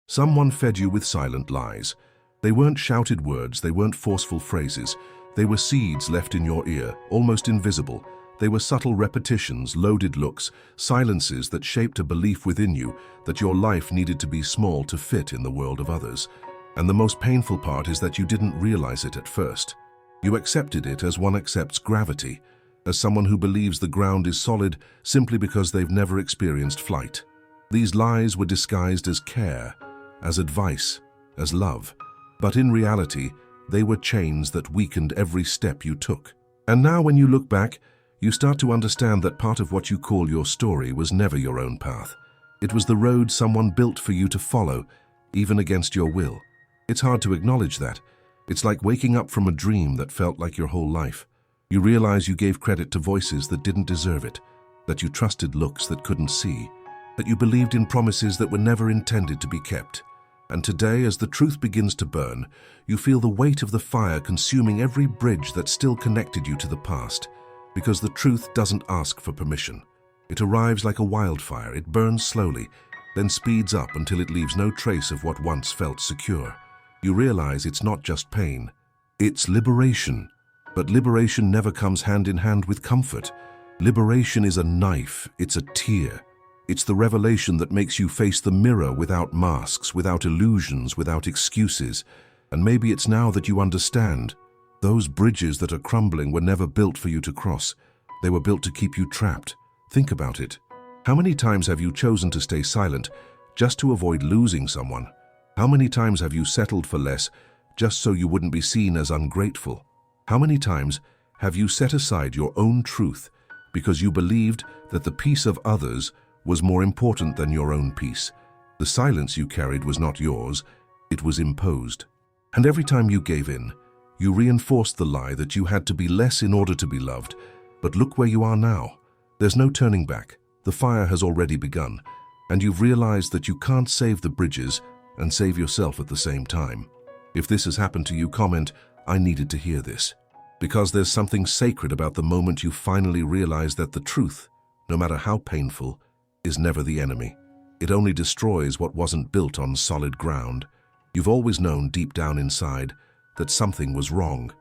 Someone fed you with silent lies. They weren't shouted words, they weren't forceful phrases. They were seeds left in your ear, almost invisible. They were subtle repetitions, loaded looks, silences that shaped a belief within you that your life needed to be small to fit in the world of others. And the most painful part is that you didn't realize it at first. You accepted it as one accepts gravity, as someone who believes the ground is solid simply because they've never experienced flight. These lies were disguised as care, as advice, as love. But in reality, they were chains that weakened every step you took. And now when you look back, you start to understand that part of what you call your story was never your own path. It was the road someone built for you to follow, even against your will. It's hard to acknowledge that. It's like waking up from a dream that felt like your whole life. You realize you gave credit to voices that didn't deserve it, that you trusted looks that couldn't see, that you believed in promises that were never intended to be kept. And today, as the truth begins to burn, you feel the weight of the fire consuming every bridge that still connected you to the past. Because the truth doesn't ask for permission. It arrives like a wildfire, it burns slowly, then speeds up until it leaves no trace of what once felt secure. You realize it's not just pain, it's liberation. But liberation never comes hand in hand with comfort. Liberation is a knife, it's a tear. It's the revelation that makes you face the mirror without masks, without illusions, without excuses. And maybe it's now that you understand. Those bridges that are crumbling were never built for you to cross. They were built to keep you trapped. Think about it. How many times have you chosen to stay silent just to avoid losing someone? How many times have you settled for less just so you wouldn't be seen as ungrateful? How many times have you set aside your own truth because you believed that the peace of others was more important than your own peace? The silence you carried was not yours, it was imposed. And every time you gave in, you reinforced the lie that you had to be less in order to be loved. But look where you are now. There's no turning back. The fire has already begun, and you've realized that you can't save the bridges and save yourself at the same time. If this has happened to you, comment, "I needed to hear this." Because there's something sacred about the moment you finally realize that the truth, no matter how painful, is never the enemy. It only destroys what wasn't built on solid ground. You've always known deep down inside that something was wrong.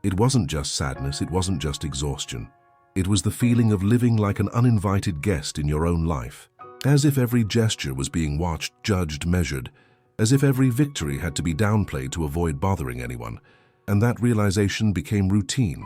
It wasn't just sadness, it wasn't just exhaustion. It was the feeling of living like an uninvited guest in your own life. As if every gesture was being watched, judged, measured. As if every victory had to be downplayed to avoid bothering anyone. And that realization became routine.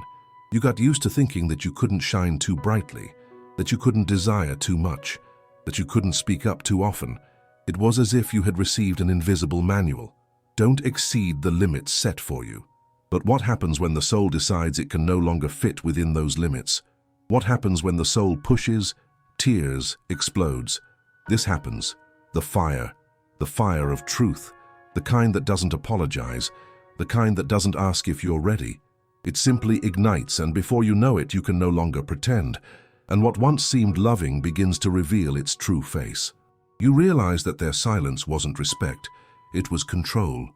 You got used to thinking that you couldn't shine too brightly, that you couldn't desire too much, that you couldn't speak up too often. It was as if you had received an invisible manual. Don't exceed the limits set for you. But what happens when the soul decides it can no longer fit within those limits? What happens when the soul pushes, tears, explodes? This happens. The fire of truth, the kind that doesn't apologize, the kind that doesn't ask if you're ready. It simply ignites, and before you know it, you can no longer pretend. And what once seemed loving begins to reveal its true face. You realize that their silence wasn't respect, it was control.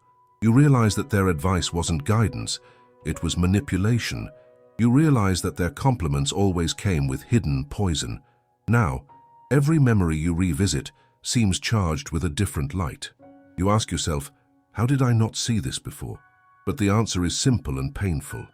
You realize that their advice wasn't guidance, it was manipulation. You realize that their compliments always came with hidden poison. Now, every memory you revisit seems charged with a different light. You ask yourself, how did I not see this before? But the answer is simple and painful.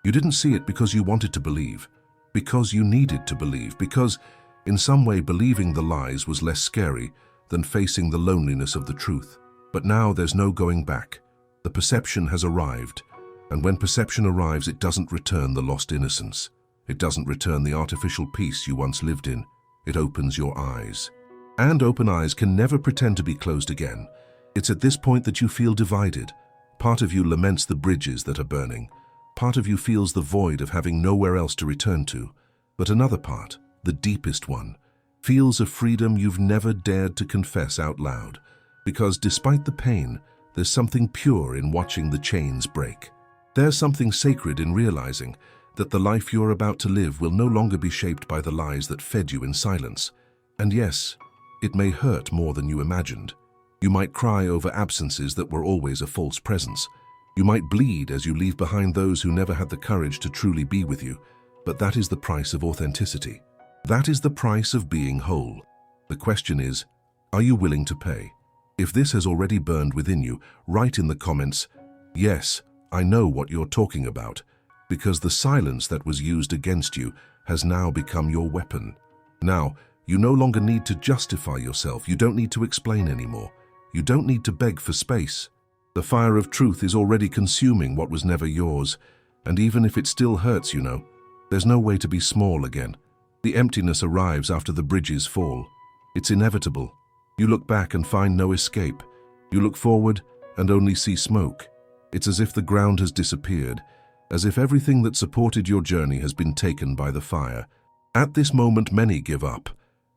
You didn't see it because you wanted to believe, because you needed to believe, because in some way believing the lies was less scary than facing the loneliness of the truth. But now there's no going back. The perception has arrived, and when perception arrives, it doesn't return the lost innocence. It doesn't return the artificial peace you once lived in. It opens your eyes. And open eyes can never pretend to be closed again. It's at this point that you feel divided. Part of you laments the bridges that are burning. Part of you feels the void of having nowhere else to return to. But another part, the deepest one, feels a freedom you've never dared to confess out loud. Because despite the pain, there's something pure in watching the chains break. There's something sacred in realizing that the life you're about to live will no longer be shaped by the lies that fed you in silence. And yes, it may hurt more than you imagined. You might cry over absences that were always a false presence. You might bleed as you leave behind those who never had the courage to truly be with you. But that is the price of authenticity. That is the price of being whole. The question is, are you willing to pay? If this has already burned within you, write in the comments, "Yes, I know what you're talking about," because the silence that was used against you has now become your weapon. Now, you no longer need to justify yourself. You don't need to explain anymore. You don't need to beg for space. The fire of truth is already consuming what was never yours, and even if it still hurts, there's no way to be small again. The emptiness arrives after the bridges fall. It's inevitable. You look back and find no escape. You look forward and only see smoke. It's as if the ground has disappeared, as if everything that supported your journey has been taken by the fire. At this moment, many give up,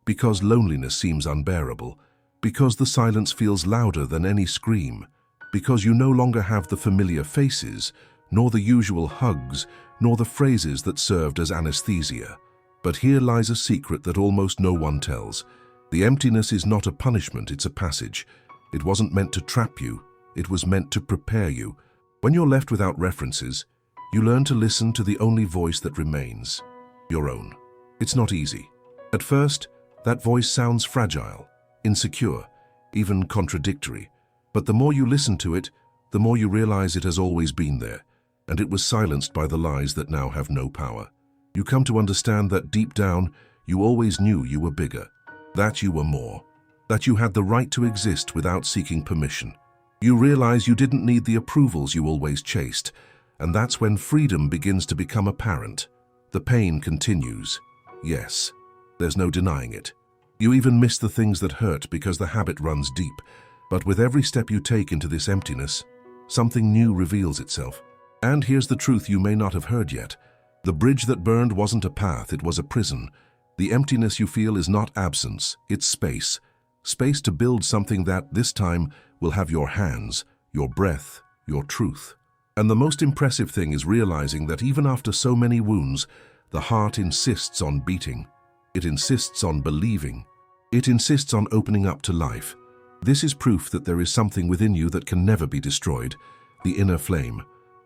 because loneliness seems unbearable, because the silence feels louder than any scream, because you no longer have the familiar faces, nor the usual hugs, nor the phrases that served as anesthesia. But here lies a secret that almost no one tells. The emptiness is not a punishment, it's a passage. It wasn't meant to trap you, it was meant to prepare you. When you're left without references, you learn to listen to the only voice that remains, your own. It's not easy. At first, that voice sounds fragile, insecure, even contradictory. But the more you listen to it, the more you realize it has always been there, and it was silenced by the lies that now have no power. You come to understand that deep down, you always knew you were bigger, that you were more, that you had the right to exist without seeking permission. You realize you didn't need the approvals you always chased, and that's when freedom begins to become apparent. The pain continues. Yes, there's no denying it. You even miss the things that hurt because the habit runs deep. But with every step you take into this emptiness, something new reveals itself. And here's the truth you may not have heard yet. The bridge that burned wasn't a path, it was a prison. The emptiness you feel is not absence, it's space. Space to build something that, this time, will have your hands, your breath, your truth. And the most impressive thing is realizing that even after so many wounds, the heart insists on beating. It insists on believing. It insists on opening up to life. This is proof that there is something within you that can never be destroyed, the inner flame.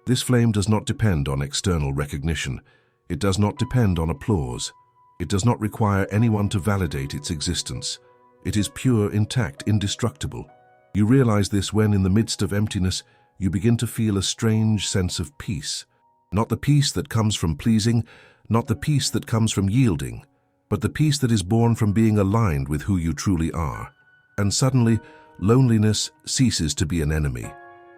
This flame does not depend on external recognition. It does not depend on applause. It does not require anyone to validate its existence. It is pure, intact, indestructible. You realize this when, in the midst of emptiness, you begin to feel a strange sense of peace. Not the peace that comes from pleasing, not the peace that comes from yielding, but the peace that is born from being aligned with who you truly are. And suddenly, loneliness ceases to be an enemy.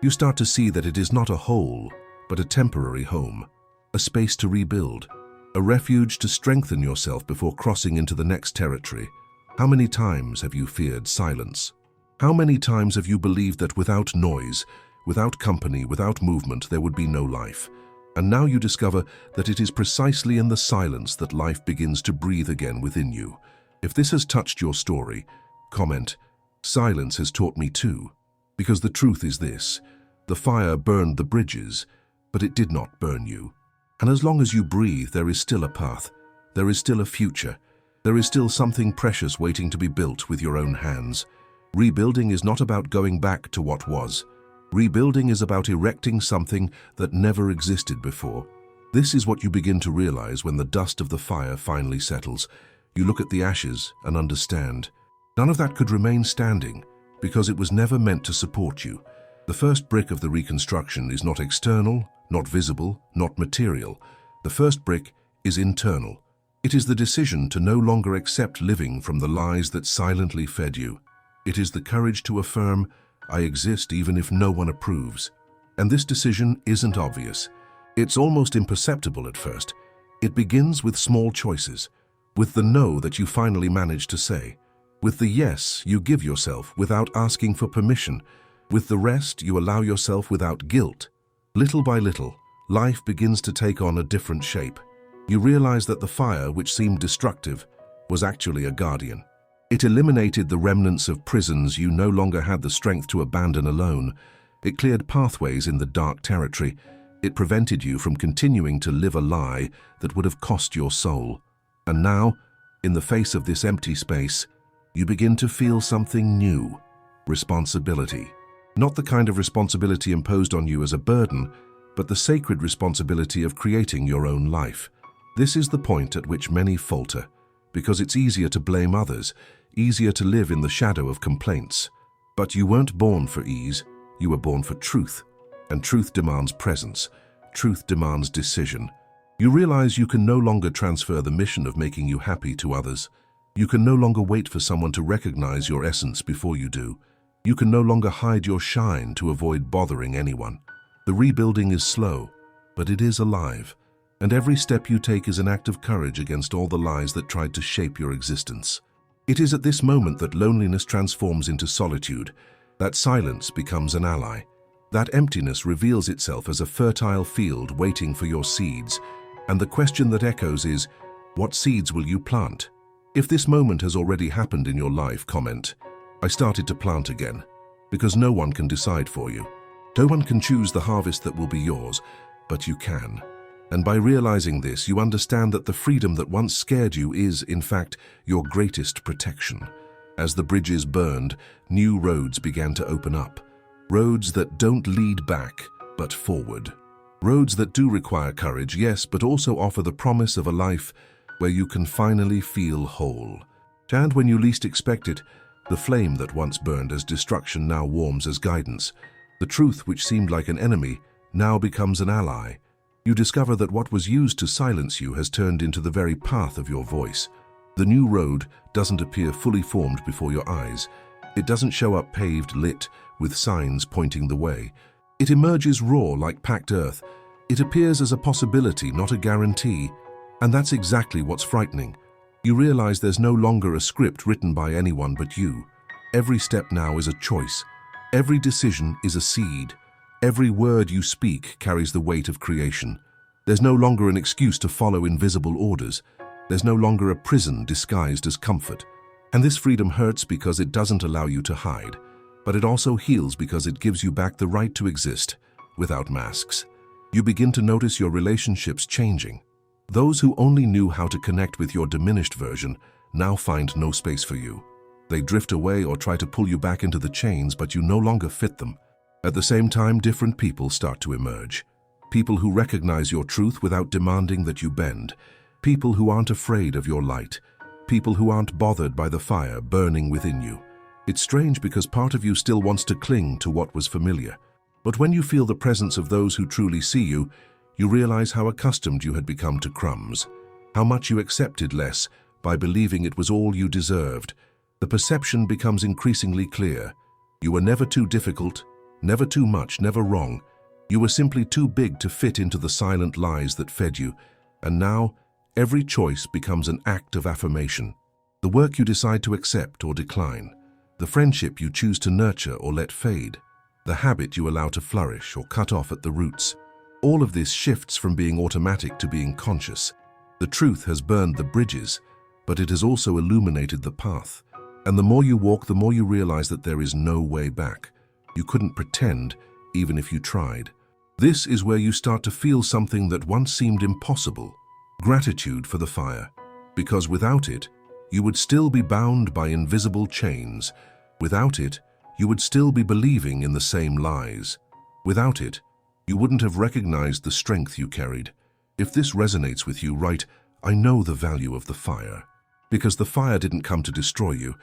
You start to see that it is not a hole, but a temporary home, a space to rebuild, a refuge to strengthen yourself before crossing into the next territory. How many times have you feared silence? How many times have you believed that without noise, without company, without movement, there would be no life? And now you discover that it is precisely in the silence that life begins to breathe again within you. If this has touched your story, comment, "Silence has taught me too." Because the truth is this: the fire burned the bridges, but it did not burn you. And as long as you breathe, there is still a path. There is still a future. There is still something precious waiting to be built with your own hands. Rebuilding is not about going back to what was. Rebuilding is about erecting something that never existed before. This is what you begin to realize when the dust of the fire finally settles. You look at the ashes and understand. None of that could remain standing, because it was never meant to support you. The first brick of the reconstruction is not external, not visible, not material. The first brick is internal. It is the decision to no longer accept living from the lies that silently fed you. It is the courage to affirm, "I exist even if no one approves." And this decision isn't obvious. It's almost imperceptible at first. It begins with small choices, with the no that you finally manage to say, with the yes you give yourself without asking for permission, with the rest you allow yourself without guilt. Little by little, life begins to take on a different shape. You realize that the fire, which seemed destructive, was actually a guardian. It eliminated the remnants of prisons you no longer had the strength to abandon alone. It cleared pathways in the dark territory. It prevented you from continuing to live a lie that would have cost your soul. And now, in the face of this empty space, you begin to feel something new: responsibility. Not the kind of responsibility imposed on you as a burden, but the sacred responsibility of creating your own life. This is the point at which many falter, because it's easier to blame others, easier to live in the shadow of complaints. But you weren't born for ease, you were born for truth. And truth demands presence. Truth demands decision. You realize you can no longer transfer the mission of making you happy to others. You can no longer wait for someone to recognize your essence before you do. You can no longer hide your shine to avoid bothering anyone. The rebuilding is slow, but it is alive. And every step you take is an act of courage against all the lies that tried to shape your existence. It is at this moment that loneliness transforms into solitude, that silence becomes an ally. That emptiness reveals itself as a fertile field waiting for your seeds, and the question that echoes is, what seeds will you plant? If this moment has already happened in your life, comment, I started to plant again, because no one can decide for you. No one can choose the harvest that will be yours, but you can. And by realizing this, you understand that the freedom that once scared you is, in fact, your greatest protection. As the bridges burned, new roads began to open up. Roads that don't lead back, but forward. Roads that do require courage, yes, but also offer the promise of a life where you can finally feel whole. And when you least expect it, the flame that once burned as destruction now warms as guidance. The truth which seemed like an enemy now becomes an ally. You discover that what was used to silence you has turned into the very path of your voice. The new road doesn't appear fully formed before your eyes. It doesn't show up paved, lit, with signs pointing the way. It emerges raw like packed earth. It appears as a possibility, not a guarantee. And that's exactly what's frightening. You realize there's no longer a script written by anyone but you. Every step now is a choice. Every decision is a seed. Every word you speak carries the weight of creation. There's no longer an excuse to follow invisible orders. There's no longer a prison disguised as comfort. And this freedom hurts because it doesn't allow you to hide. But it also heals because it gives you back the right to exist without masks. You begin to notice your relationships changing. Those who only knew how to connect with your diminished version now find no space for you. They drift away or try to pull you back into the chains, but you no longer fit them. At the same time, different people start to emerge. People who recognize your truth without demanding that you bend. People who aren't afraid of your light. People who aren't bothered by the fire burning within you. It's strange because part of you still wants to cling to what was familiar. But when you feel the presence of those who truly see you, you realize how accustomed you had become to crumbs. How much you accepted less by believing it was all you deserved. The perception becomes increasingly clear. You were never too difficult, never too much, never wrong. You were simply too big to fit into the silent lies that fed you. And now, every choice becomes an act of affirmation. The work you decide to accept or decline. The friendship you choose to nurture or let fade. The habit you allow to flourish or cut off at the roots. All of this shifts from being automatic to being conscious. The truth has burned the bridges, but it has also illuminated the path. And the more you walk, the more you realize that there is no way back. You couldn't pretend, even if you tried. This is where you start to feel something that once seemed impossible. Gratitude for the fire. Because without it, you would still be bound by invisible chains. Without it, you would still be believing in the same lies. Without it, you wouldn't have recognized the strength you carried. If this resonates with you, write, I know the value of the fire. Because the fire didn't come to destroy you.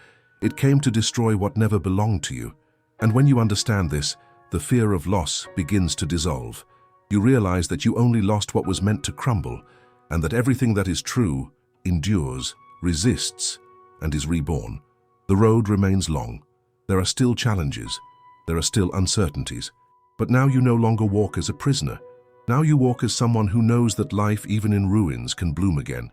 It came to destroy what never belonged to you. And when you understand this, the fear of loss begins to dissolve. You realize that you only lost what was meant to crumble, and that everything that is true endures, resists, and is reborn. The road remains long. There are still challenges. There are still uncertainties. But now you no longer walk as a prisoner. Now you walk as someone who knows that life, even in ruins, can bloom again.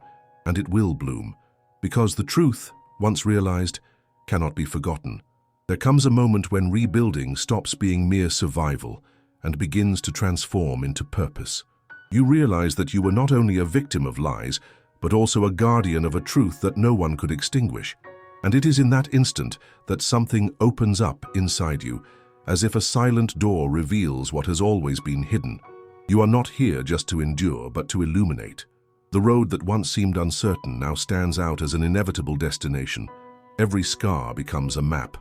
And it will bloom. Because the truth, once realized, cannot be forgotten. There comes a moment when rebuilding stops being mere survival and begins to transform into purpose. You realize that you were not only a victim of lies, but also a guardian of a truth that no one could extinguish. And it is in that instant that something opens up inside you, as if a silent door reveals what has always been hidden. You are not here just to endure, but to illuminate. The road that once seemed uncertain now stands out as an inevitable destination. Every scar becomes a map.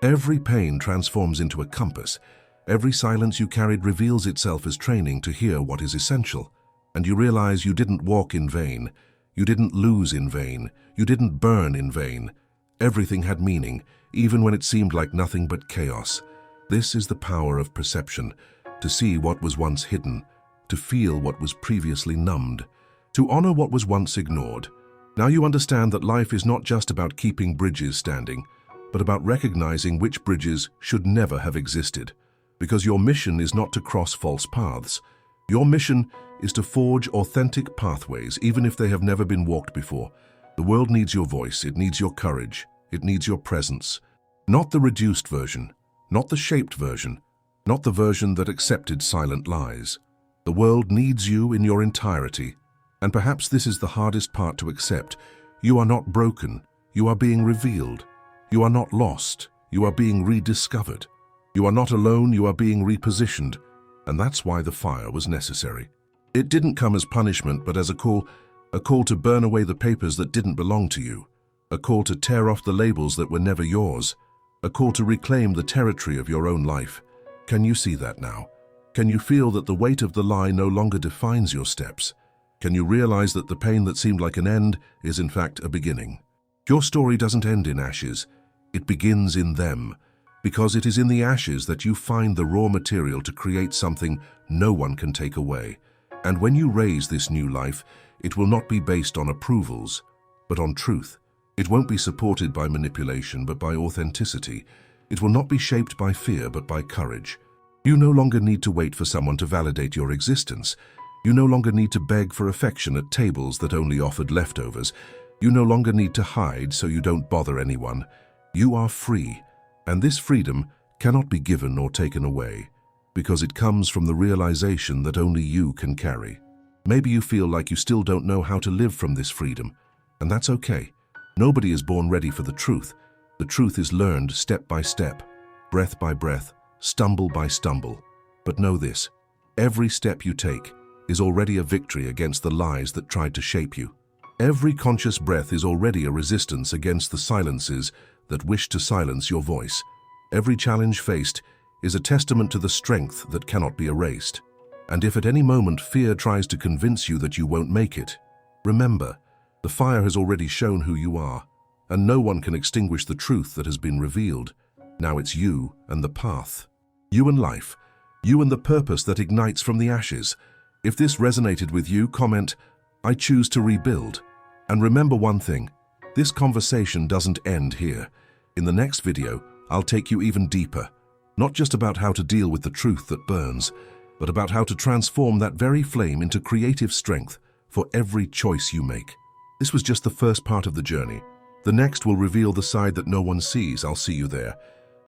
Every pain transforms into a compass. Every silence you carried reveals itself as training to hear what is essential. And you realize you didn't walk in vain. You didn't lose in vain. You didn't burn in vain. Everything had meaning, even when it seemed like nothing but chaos. This is the power of perception, to see what was once hidden, to feel what was previously numbed, to honor what was once ignored. Now you understand that life is not just about keeping bridges standing, but about recognizing which bridges should never have existed. Because your mission is not to cross false paths. Your mission is to forge authentic pathways, even if they have never been walked before. The world needs your voice, it needs your courage, it needs your presence. Not the reduced version, not the shaped version, not the version that accepted silent lies. The world needs you in your entirety. And perhaps this is the hardest part to accept. You are not broken, you are being revealed. You are not lost, you are being rediscovered. You are not alone, you are being repositioned. And that's why the fire was necessary. It didn't come as punishment, but as a call to burn away the papers that didn't belong to you, a call to tear off the labels that were never yours, a call to reclaim the territory of your own life. Can you see that now? Can you feel that the weight of the lie no longer defines your steps? Can you realize that the pain that seemed like an end is in fact a beginning? Your story doesn't end in ashes, it begins in them, because it is in the ashes that you find the raw material to create something no one can take away. And when you raise this new life, it will not be based on approvals, but on truth. It won't be supported by manipulation, but by authenticity. It will not be shaped by fear, but by courage. You no longer need to wait for someone to validate your existence. You no longer need to beg for affection at tables that only offered leftovers. You no longer need to hide so you don't bother anyone. You are free, and this freedom cannot be given or taken away, because it comes from the realization that only you can carry. Maybe you feel like you still don't know how to live from this freedom, and that's okay. Nobody is born ready for the truth. The truth is learned step by step, breath by breath, stumble by stumble. But know this, every step you take is already a victory against the lies that tried to shape you. Every conscious breath is already a resistance against the silences that wish to silence your voice. Every challenge faced is a testament to the strength that cannot be erased. And if at any moment fear tries to convince you that you won't make it, remember, the fire has already shown who you are, and no one can extinguish the truth that has been revealed. Now it's you and the path. You and life. You and the purpose that ignites from the ashes. If this resonated with you, comment, "I choose to rebuild." And remember one thing, this conversation doesn't end here. In the next video, I'll take you even deeper, not just about how to deal with the truth that burns, but about how to transform that very flame into creative strength for every choice you make. This was just the first part of the journey. The next will reveal the side that no one sees. I'll see you there.